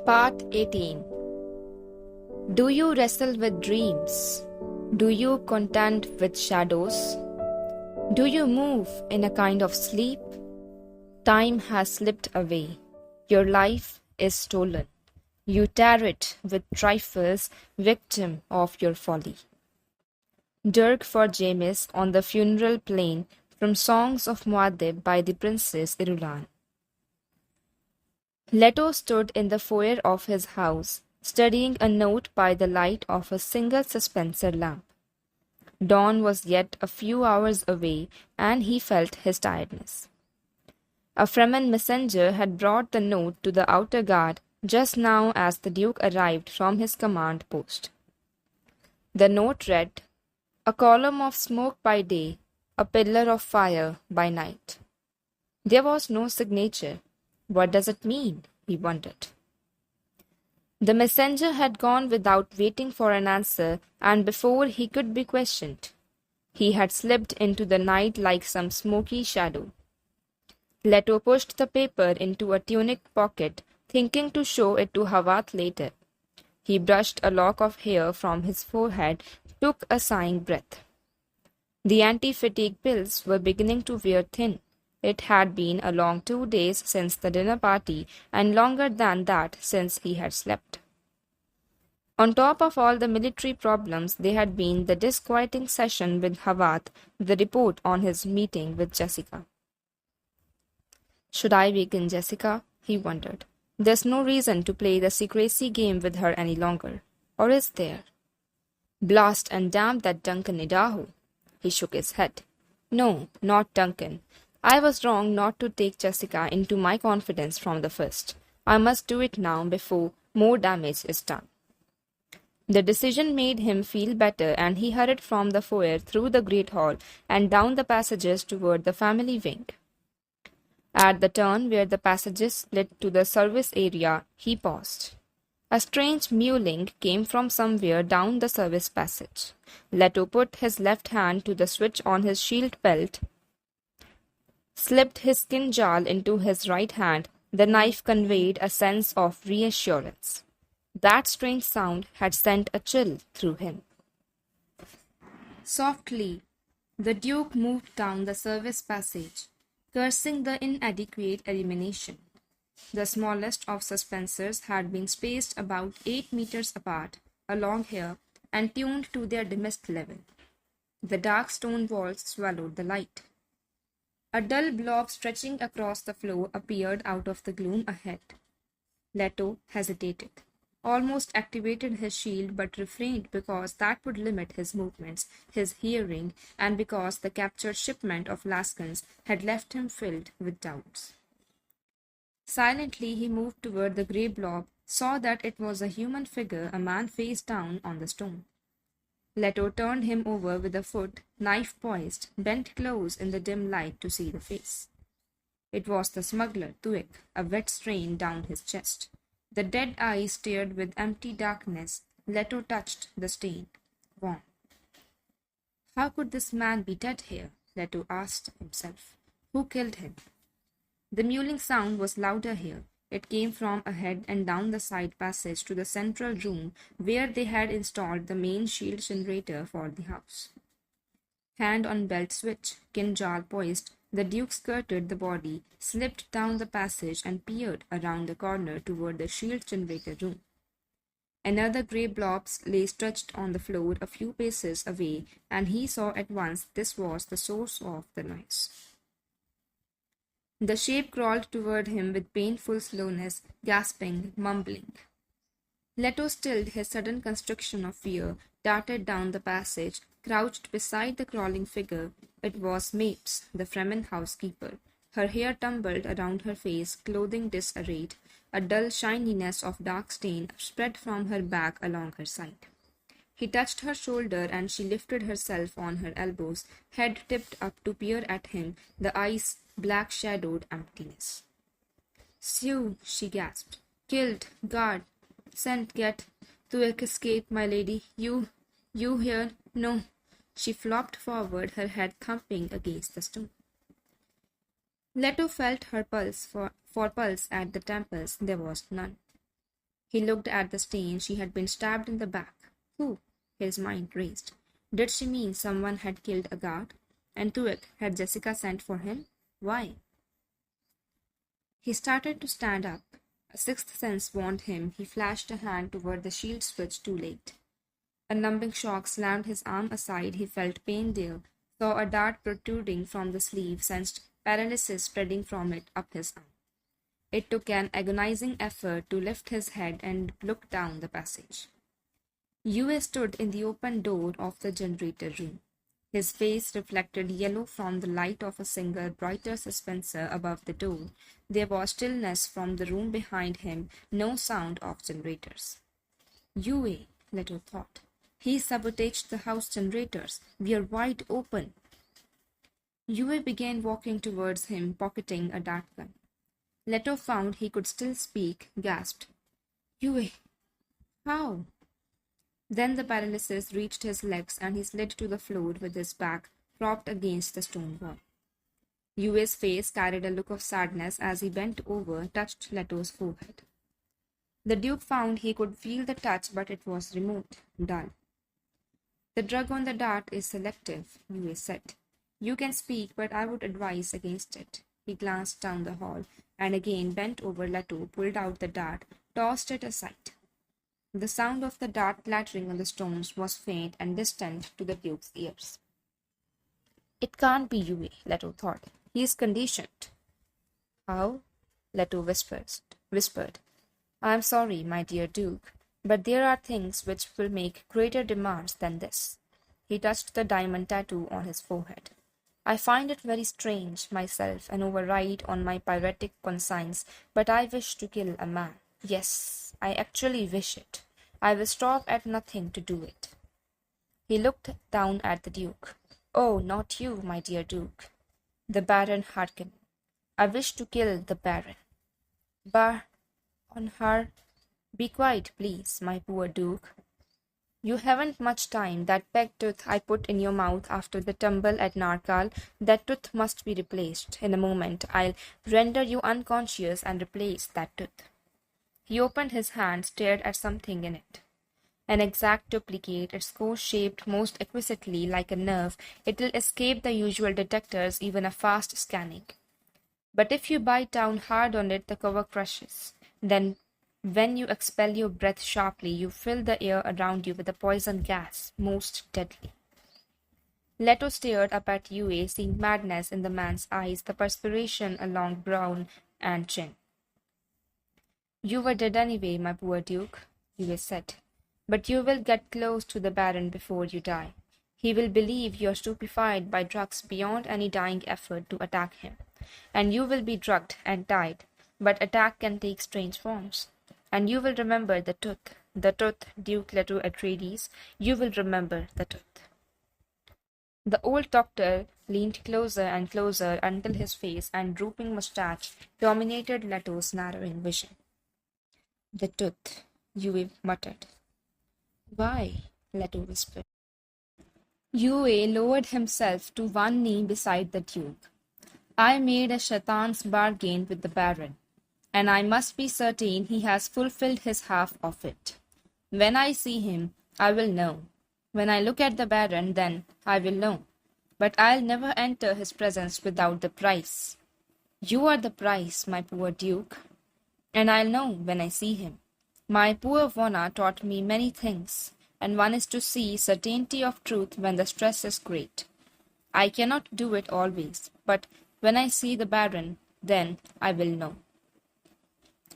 Part 18. Do you wrestle with dreams? Do you contend with shadows? Do you move in a kind of sleep? Time has slipped away. Your life is stolen. You tear it with trifles, victim of your folly. Dirk for James on the funeral plain from Songs of Muad'Dib by the Princess Irulan. Leto stood in the foyer of his house, studying a note by the light of a single dispenser lamp. Dawn was yet a few hours away, and he felt his tiredness. A Fremen messenger had brought the note to the outer guard just now as the Duke arrived from his command post. The note read, "A column of smoke by day, a pillar of fire by night." There was no signature. What does it mean? He wondered. The messenger had gone without waiting for an answer, and before he could be questioned, he had slipped into the night like some smoky shadow. Leto pushed the paper into a tunic pocket, thinking to show it to Hawat later. He brushed a lock of hair from his forehead, took a sighing breath. The anti-fatigue pills were beginning to wear thin. It had been a long 2 days since the dinner party, and longer than that since he had slept. On top of all the military problems, there had been the disquieting session with Hawat, the report on his meeting with Jessica. Should I waken Jessica? He wondered. There's no reason to play the secrecy game with her any longer. Or is there? Blast and damn that Duncan Idaho. He shook his head. No, not Duncan. I was wrong not to take Jessica into my confidence from the first. I must do it now before more damage is done. The decision made him feel better, and he hurried from the foyer through the great hall and down the passages toward the family wing. At the turn where the passages split to the service area, he paused. A strange mewling came from somewhere down the service passage. Leto put his left hand to the switch on his shield belt, slipped his kinjal into his right hand. The knife conveyed a sense of reassurance. That strange sound had sent a chill through him. Softly, the Duke moved down the service passage, cursing the inadequate illumination. The smallest of suspensors had been spaced about 8 meters apart along here and tuned to their dimmest level. The dark stone walls swallowed the light. A dull blob stretching across the floor appeared out of the gloom ahead. Leto hesitated, almost activated his shield but refrained because that would limit his movements, his hearing, and because the captured shipment of Laskans had left him filled with doubts. Silently he moved toward the grey blob, saw that it was a human figure, a man face down on the stone. Leto turned him over with a foot, knife poised, bent close in the dim light to see the face. It was the smuggler, Tuek, a wet stain down his chest. The dead eyes stared with empty darkness. Leto touched the stain. Warm. How could this man be dead here? Leto asked himself. Who killed him? The mewling sound was louder here. It came from ahead and down the side passage to the central room where they had installed the main shield generator for the house. Hand on belt switch, kinjal poised, the Duke skirted the body, slipped down the passage and peered around the corner toward the shield generator room. Another grey blob lay stretched on the floor a few paces away, and he saw at once this was the source of the noise. The shape crawled toward him with painful slowness, gasping, mumbling. Leto stilled his sudden constriction of fear, darted down the passage, crouched beside the crawling figure. It was Mapes, the Fremen housekeeper. Her hair tumbled around her face, clothing disarrayed. A dull shininess of dark stain spread from her back along her side. He touched her shoulder and she lifted herself on her elbows, head tipped up to peer at him, the eyes black-shadowed emptiness. "Sioux," she gasped. "Killed. Guard. Sent. Get. Tuek escape, my lady. You here? No." She flopped forward, her head thumping against the stone. Leto felt her pulse for pulse at the temples. There was none. He looked at the stain. She had been stabbed in the back. Who? His mind raced. Did she mean someone had killed a guard? And to it, had Jessica sent for him? Why? He started to stand up. A sixth sense warned him. He flashed a hand toward the shield switch too late. A numbing shock slammed his arm aside. He felt pain there, saw a dart protruding from the sleeve, sensed paralysis spreading from it up his arm. It took an agonizing effort to lift his head and look down the passage. Yue stood in the open door of the generator room. His face reflected yellow from the light of a single brighter dispenser above the door. There was stillness from the room behind him, no sound of generators. Yue, Leto thought. He sabotaged the house generators. We are wide open. Yue began walking towards him, pocketing a dart gun. Leto found he could still speak, gasped. Yue, how? Then the paralysis reached his legs and he slid to the floor with his back propped against the stone wall. Yue's face carried a look of sadness as he bent over, touched Leto's forehead. The Duke found he could feel the touch, but it was remote, dull. The drug on the dart is selective, Yue said. You can speak, but I would advise against it. He glanced down the hall and again bent over Leto, pulled out the dart, tossed it aside. The sound of the dart clattering on the stones was faint and distant to the Duke's ears. It can't be Yue, Leto thought. He is conditioned. How? Leto whispered. I am sorry, my dear Duke, but there are things which will make greater demands than this. He touched the diamond tattoo on his forehead. I find it very strange, myself, and override on my piratic conscience, but I wish to kill a man. Yes, I actually wish it. I will stop at nothing to do it. He looked down at the Duke. Oh, not you, my dear Duke. The Baron Harkonnen. I wish to kill the Baron. Bar on her. Be quiet, please, my poor Duke. You haven't much time. That peg tooth I put in your mouth after the tumble at Narkal, that tooth must be replaced. In a moment, I'll render you unconscious and replace that tooth. He opened his hand, stared at something in it. An exact duplicate, its core shaped most exquisitely like a nerve, it'll escape the usual detectors, even a fast scanning. But if you bite down hard on it, the cover crushes. Then when you expel your breath sharply, you fill the air around you with a poison gas, most deadly. Leto stared up at Yue, seeing madness in the man's eyes, the perspiration along brow and chin. You were dead anyway, my poor Duke, Yue said. But you will get close to the Baron before you die. He will believe you are stupefied by drugs beyond any dying effort to attack him. And you will be drugged and died, but attack can take strange forms. And you will remember the tooth, Duke Leto Atreides, you will remember the tooth. The old doctor leaned closer and closer until his face and drooping mustache dominated Leto's narrowing vision. The tooth, Yue muttered. Why? Leto whispered. Yue lowered himself to one knee beside the Duke. I made a shaitan's bargain with the Baron, and I must be certain he has fulfilled his half of it. When I see him, I will know. When I look at the Baron, then I will know. But I'll never enter his presence without the price. You are the price, my poor Duke, and I'll know when I see him. My poor Vona taught me many things, and one is to see certainty of truth when the stress is great. I cannot do it always, but when I see the Baron, then I will know.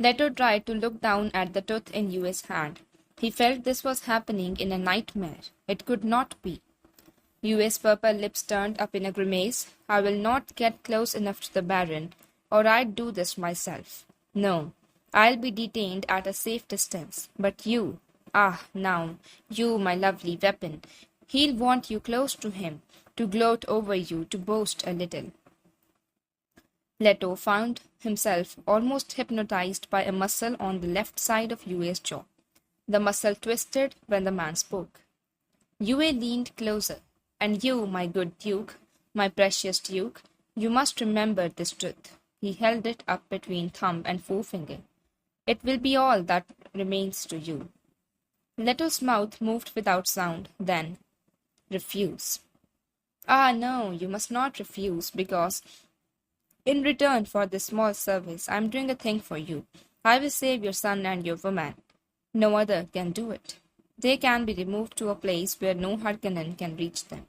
Leto tried to look down at the tooth in Yue's hand. He felt this was happening in a nightmare. It could not be. Yue's purple lips turned up in a grimace. I will not get close enough to the Baron, or I'd do this myself. No, I'll be detained at a safe distance. But you, now, you, my lovely weapon, he'll want you close to him, to gloat over you, to boast a little. Leto found himself almost hypnotized by a muscle on the left side of Yue's jaw. The muscle twisted when the man spoke. Yue leaned closer. And you, my good Duke, my precious Duke, you must remember this truth. He held it up between thumb and forefinger. It will be all that remains to you. Leto's mouth moved without sound. Then, refuse. Ah, no, you must not refuse, because in return for this small service, I am doing a thing for you. I will save your son and your woman. No other can do it. They can be removed to a place where no Harkonnen can reach them.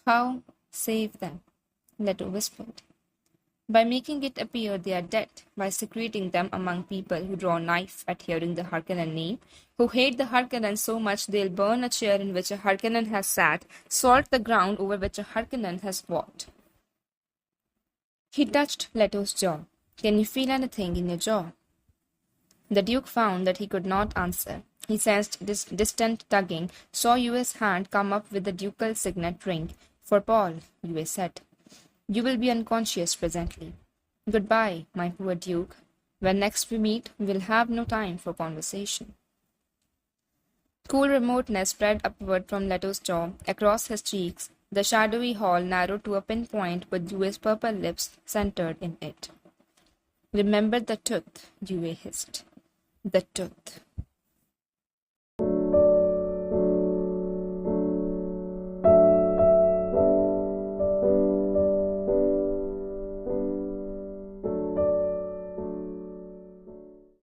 How save them? Leto whispered. By making it appear they are dead, by secreting them among people who draw knife at hearing the Harkonnen name, who hate the Harkonnen so much they'll burn a chair in which a Harkonnen has sat, salt the ground over which a Harkonnen has walked. He touched Leto's jaw. Can you feel anything in your jaw? The Duke found that he could not answer. He sensed distant tugging, saw Yue's hand come up with the ducal signet ring. For Paul, Yue said. You will be unconscious presently. Goodbye, my poor Duke. When next we meet, we'll have no time for conversation. Cool remoteness spread upward from Leto's jaw, across his cheeks. The shadowy hall narrowed to a pinpoint with Yue's purple lips centered in it. Remember the tooth, Yue hissed. The tooth.